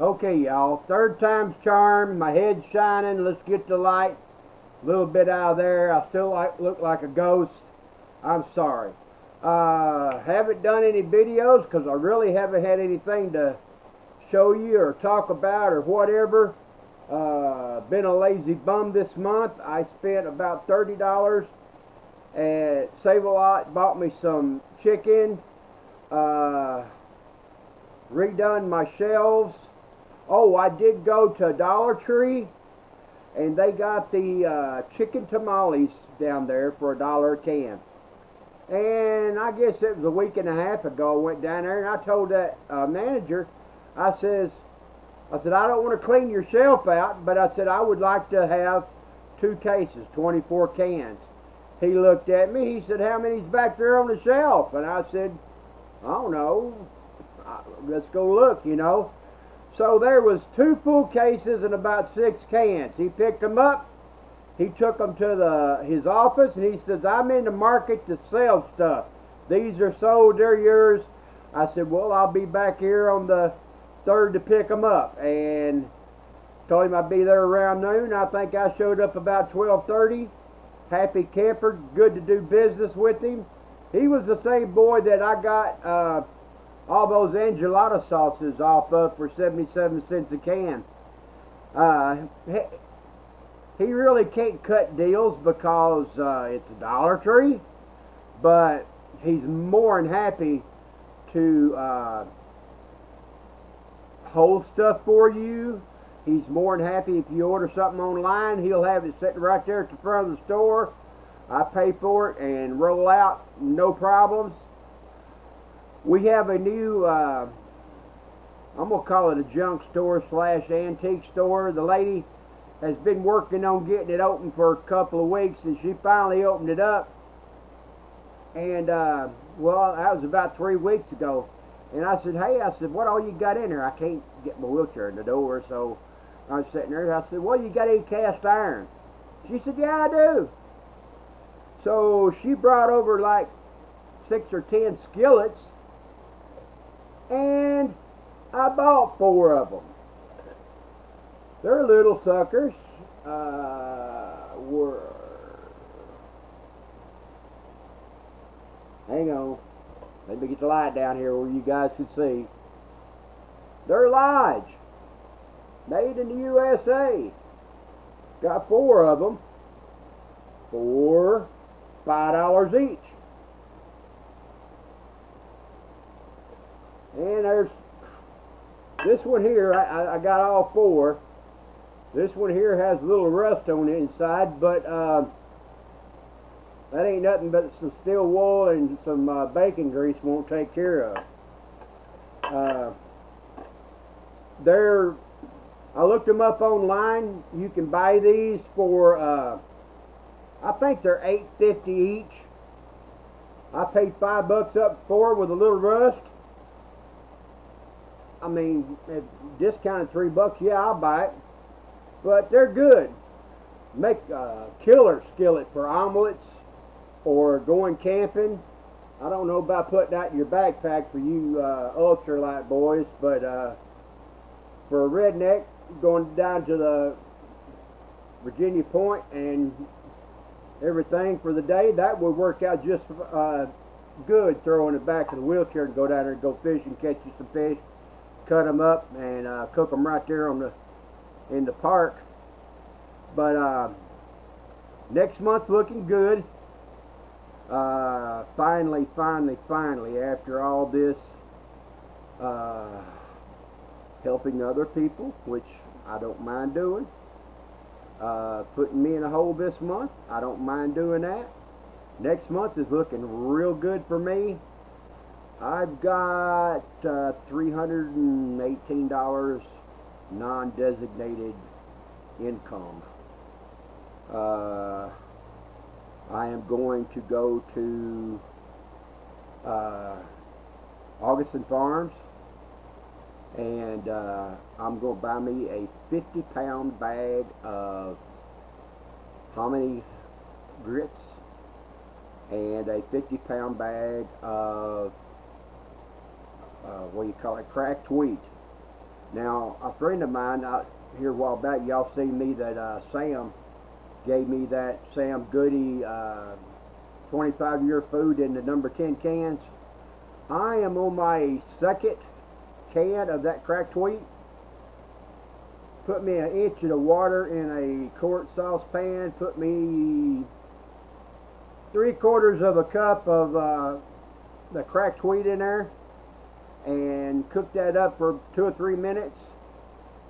Okay, y'all. Third time's charm. My head's shining. Let's get the light a little bit out of there. I still look like a ghost. I'm sorry. Haven't done any videos because I really haven't had anything to show you or talk about or whatever. Been a lazy bum this month. I spent about $30 at Save a Lot. Bought me some chicken. Redone my shelves. Oh, I did go to Dollar Tree, and they got the chicken tamales down there for $1 a can. And I guess it was a week and a half ago I went down there, and I told that manager, I said, I don't want to clean your shelf out, but I said I would like to have 2 cases, 24 cans. He looked at me, he said, how many's back there on the shelf? And I said, I don't know, let's go look, you know. So there was 2 full cases and about 6 cans. He picked them up. He took them to his office, and he says, I'm in the market to sell stuff. These are sold, they're yours. I said, well, I'll be back here on the 3rd to pick them up. And told him I'd be there around noon. I think I showed up about 12:30. Happy camper, good to do business with him. He was the same boy that I got all those enchilada sauces off of for 77 cents a can. He really can't cut deals because it's a Dollar Tree, but he's more than happy to hold stuff for you. He's more than happy if you order something online, he'll have it sitting right there at the front of the store. I pay for it and roll out, no problems. We have a new, I'm going to call it a junk store / antique store. The lady has been working on getting it open for a couple of weeks, and she finally opened it up. And, well, that was about 3 weeks ago. And I said, hey, what all you got in there? I can't get my wheelchair in the door, so I was sitting there. I said, well, you got any cast iron? She said, yeah, I do. So she brought over like 6 or 10 skillets, and I bought 4 of them. They're little suckers. Hang on. Let me get the light down here where you guys can see. They're large. Made in the USA. Got 4 of them for $5 each. And there's this one here. I got all 4. This one here has a little rust on the inside, but that ain't nothing but some steel wool and some bacon grease won't take care of. I looked them up online. You can buy these for I think they're $8.50 each. I paid $5 up for with a little rust. I mean, discounted $3, yeah, I'll buy it. But they're good. Make a killer skillet for omelets or going camping. I don't know about putting that in your backpack for you ultralight boys, but for a redneck going down to the Virginia Point and everything for the day, that would work out just good. Throwing it back of the wheelchair and go down there and go fishing, catch you some fish, cut them up, and cook them right there in the park. But next month looking good. Finally, after all this helping other people, which I don't mind doing, putting me in a hole this month, I don't mind doing that. Next month is looking real good for me. I've got $318 non-designated income. I am going to go to Augustin Farms, and I'm going to buy me a 50-pound bag of hominy grits and a 50-pound bag of what do you call it, cracked wheat. Now, a friend of mine out here a while back, y'all seen me that Sam gave me that Sam Goody 25-year food in the number 10 cans. I am on my second can of that cracked wheat. Put me an inch of water in a quart saucepan. Put me 3/4 of a cup of the cracked wheat in there, and cook that up for 2 or 3 minutes.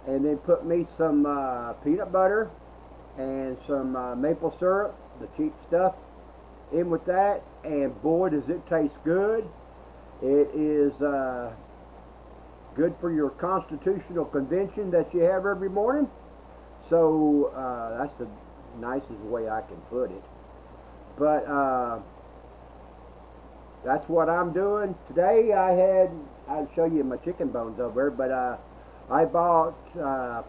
And then put me some peanut butter and some maple syrup, the cheap stuff, in with that. And boy, does it taste good. It is good for your constitutional convention that you have every morning. So that's the nicest way I can put it. But that's what I'm doing today. I'll show you my chicken bones over there, but I bought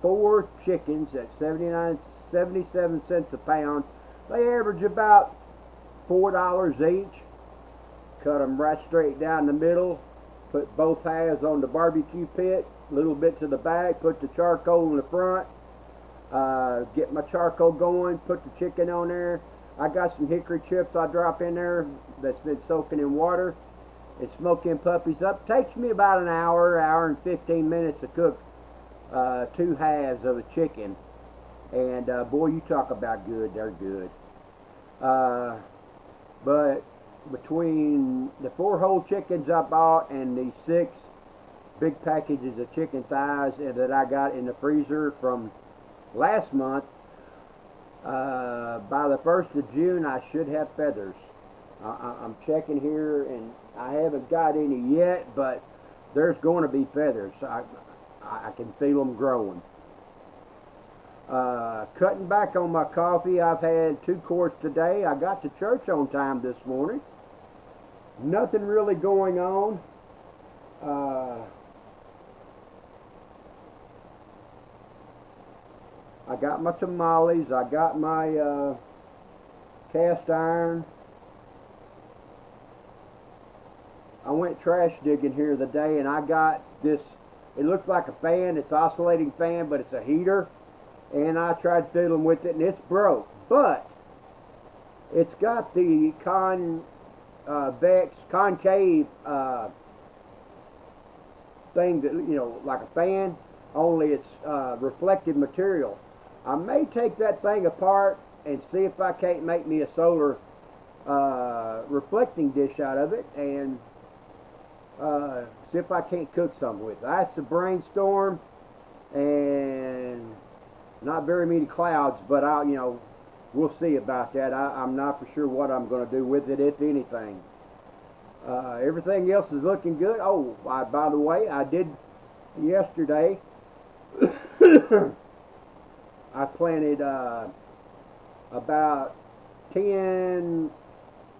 4 chickens at 77 cents a pound. They average about $4 each. Cut them right straight down the middle. Put both halves on the barbecue pit, a little bit to the back, put the charcoal in the front, get my charcoal going, put the chicken on there. I got some hickory chips I drop in there that's been soaking in water. And smoke them puppies up. Takes me about an hour and 15 minutes to cook 2 halves of a chicken. And boy, you talk about good, they're good. But between the 4 whole chickens I bought and the 6 big packages of chicken thighs that I got in the freezer from last month, by the 1st of June I should have feathers. I'm checking here and I haven't got any yet, but there's going to be feathers. I can feel them growing. Cutting back on my coffee. I've had 2 quarts today. I got to church on time this morning. Nothing really going on. I got my tamales. I got my cast iron. I went trash digging here the day and I got this, it looks like a fan, it's an oscillating fan, but it's a heater. And I tried fiddling with it and it's broke. But it's got the concave thing that, you know, like a fan, only it's reflective material. I may take that thing apart and see if I can't make me a solar reflecting dish out of it, and see if I can't cook something with it. That's a brainstorm, and not very many clouds, but we'll see about that. I'm not for sure what I'm going to do with it, if anything. Everything else is looking good. Oh, by the way, I did yesterday. I planted about 10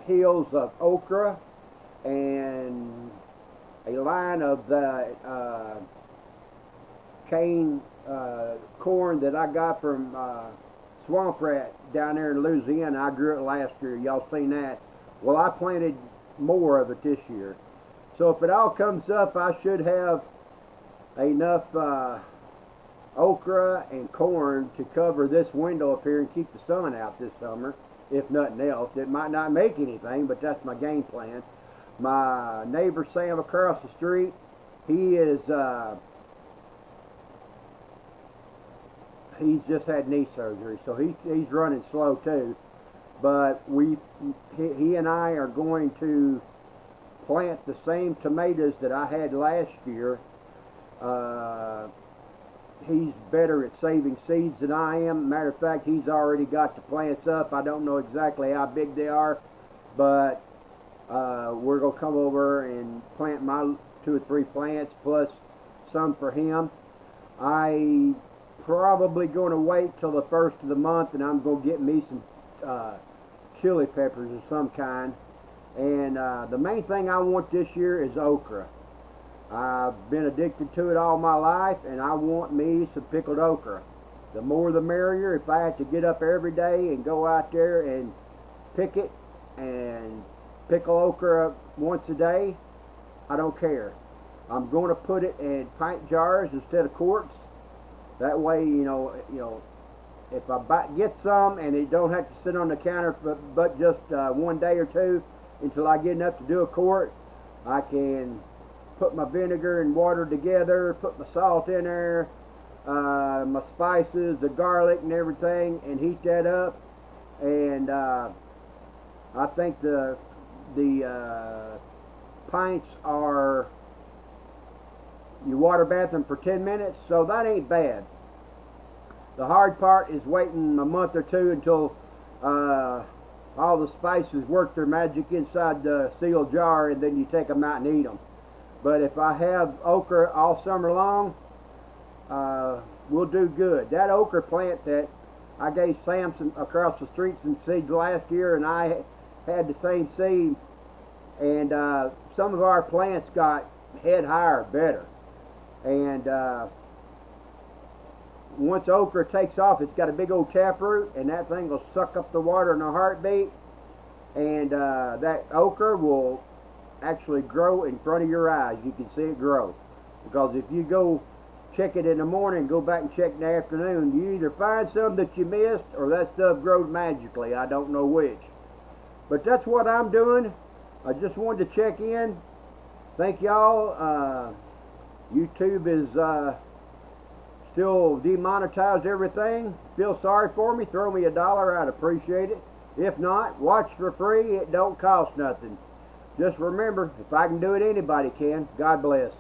hills of okra and a line of the cane corn that I got from Swamp Rat down there in Louisiana. I grew it last year. Y'all seen that? Well, I planted more of it this year. So if it all comes up, I should have enough okra and corn to cover this window up here and keep the sun out this summer, if nothing else. It might not make anything, but that's my game plan. My neighbor Sam across the street, he is he's just had knee surgery, so he's running slow too. But he and I are going to plant the same tomatoes that I had last year. He's better at saving seeds than I am. Matter of fact, he's already got the plants up. I don't know exactly how big they are, but we're going to come over and plant my 2 or 3 plants plus some for him. I probably going to wait till the 1st of the month, and I'm going to get me some chili peppers of some kind. And the main thing I want this year is okra. I've been addicted to it all my life, and I want me some pickled okra. The more the merrier. If I have to get up every day and go out there and pick it and pickle okra once a day, I don't care. I'm going to put it in pint jars instead of quarts. That way, if I get some and it don't have to sit on the counter but just 1 day or two until I get enough to do a quart, I can put my vinegar and water together, put my salt in there, my spices, the garlic and everything, and heat that up. And I think the pints are, you water bath them for 10 minutes, so that ain't bad. The hard part is waiting a month or two until all the spices work their magic inside the sealed jar, and then you take them out and eat them. But if I have okra all summer long, we'll do good. That okra plant that I gave Samson across the street some seeds last year, and I had the same seed, and some of our plants got head higher, better. And once okra takes off, it's got a big old taproot, and that thing will suck up the water in a heartbeat, and that okra will actually grow in front of your eyes. You can see it grow. Because if you go check it in the morning, go back and check in the afternoon, you either find some that you missed or that stuff grows magically. I don't know which. But that's what I'm doing. I just wanted to check in. Thank y'all. YouTube is still demonetized everything. Feel sorry for me, throw me $1, I'd appreciate it. If not, watch for free, it don't cost nothing. Just remember, if I can do it, anybody can. God bless.